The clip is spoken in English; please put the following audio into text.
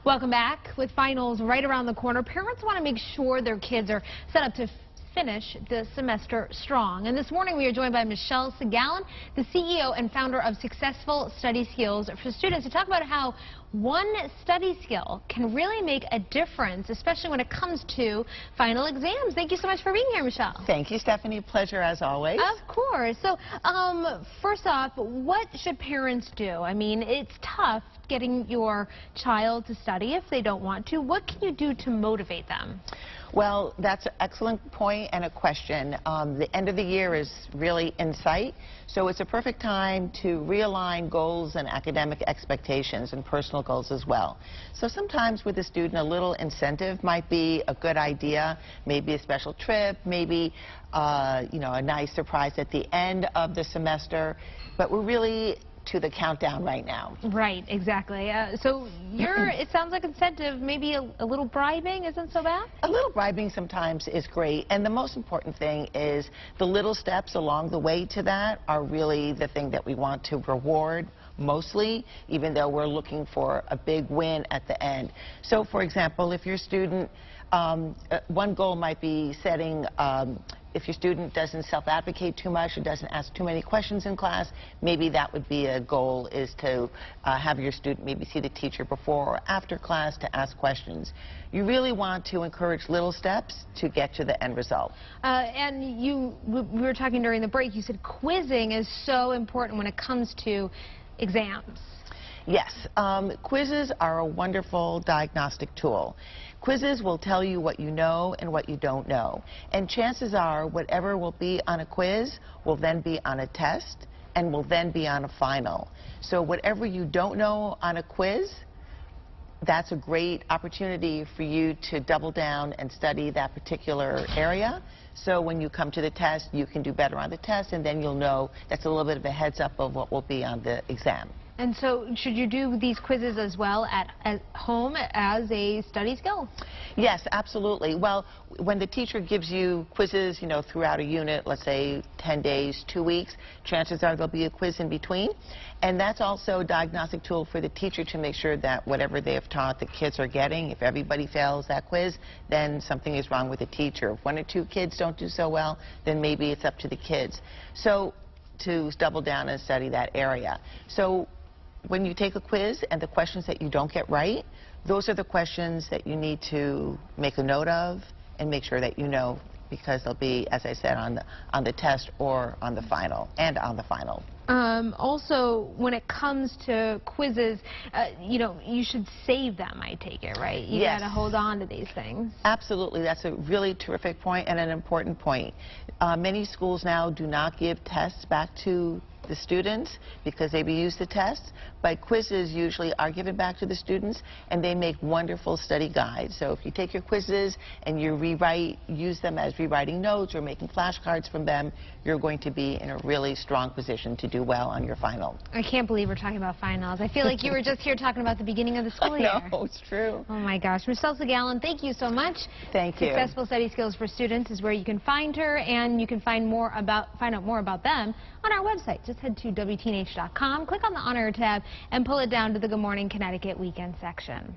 Welcome back. With finals right around the corner, parents want to make sure their kids are set up to finish the semester strong. And this morning we are joined by Michelle Segallen, the CEO and founder of Successful Study Skills for Students, to talk about how one study skill can really make a difference, especially when it comes to final exams. Thank you so much for being here, Michelle. Thank you, Stephanie. Pleasure as always. Of course. So, first off, what should parents do? I mean, it's tough getting your child to study if they don't want to. What can you do to motivate them? Well, that's an excellent point and a question. The end of the year is really in sight, so it's a perfect time to realign goals and academic expectations and personal goals as well. So sometimes with a student, a little incentive might be a good idea, maybe a special trip, maybe a nice surprise at the end of the semester, but we're really to the countdown right now. Right, exactly. So it sounds like incentive, maybe a little bribing isn't so bad? A little bribing sometimes is great, and the most important thing is the little steps along the way to that are really the thing that we want to reward mostly, even though we're looking for a big win at the end. So for example, if your student, one goal might be setting if your student doesn't self-advocate too much or doesn't ask too many questions in class, maybe that would be a goal, is to have your student maybe see the teacher before or after class to ask questions. You really want to encourage little steps to get to the end result. And we were talking during the break, you said quizzing is so important when it comes to exams. Yes, quizzes are a wonderful diagnostic tool. Quizzes will tell you what you know and what you don't know. And chances are whatever will be on a quiz will then be on a test and will then be on a final. So whatever you don't know on a quiz, that's a great opportunity for you to double down and study that particular area. So when you come to the test, you can do better on the test, and then you'll know that's a little bit of a heads up of what will be on the exam. And so should you do these quizzes as well at home as a study skill? Yes, absolutely. Well, when the teacher gives you quizzes, throughout a unit, let's say 10 days, 2 weeks, chances are there'll be a quiz in between. And that's also a diagnostic tool for the teacher to make sure that whatever they have taught the kids are getting. If everybody fails that quiz, then something is wrong with the teacher. If one or two kids don't do so well, then maybe it's up to the kids. So to double down and study that area. So when you take a quiz and the questions that you don't get right, those are the questions that you need to make a note of and make sure that you know, because they'll be, as I said, on the test or on the final, and on the final. Also, when it comes to quizzes, you should save them, I take it, right? You Yes. got to hold on to these things. Absolutely. That's a really terrific point and an important point. Many schools now do not give tests back to the students because they reuse the tests, but quizzes usually are given back to the students, and they make wonderful study guides. So if you take your quizzes and you use them as rewriting notes or making flashcards from them, you're going to be in a really strong position to do well on your final. I can't believe we're talking about finals. I feel like you were just here talking about the beginning of the school year. No, it's true. Oh my gosh. Michelle Segallen, thank you so much. Thank you. Successful Study Skills for Students is where you can find her, and you can find out more about them on our website. Just head to WTNH.com, click on the On Air tab, and pull it down to the Good Morning Connecticut Weekend section.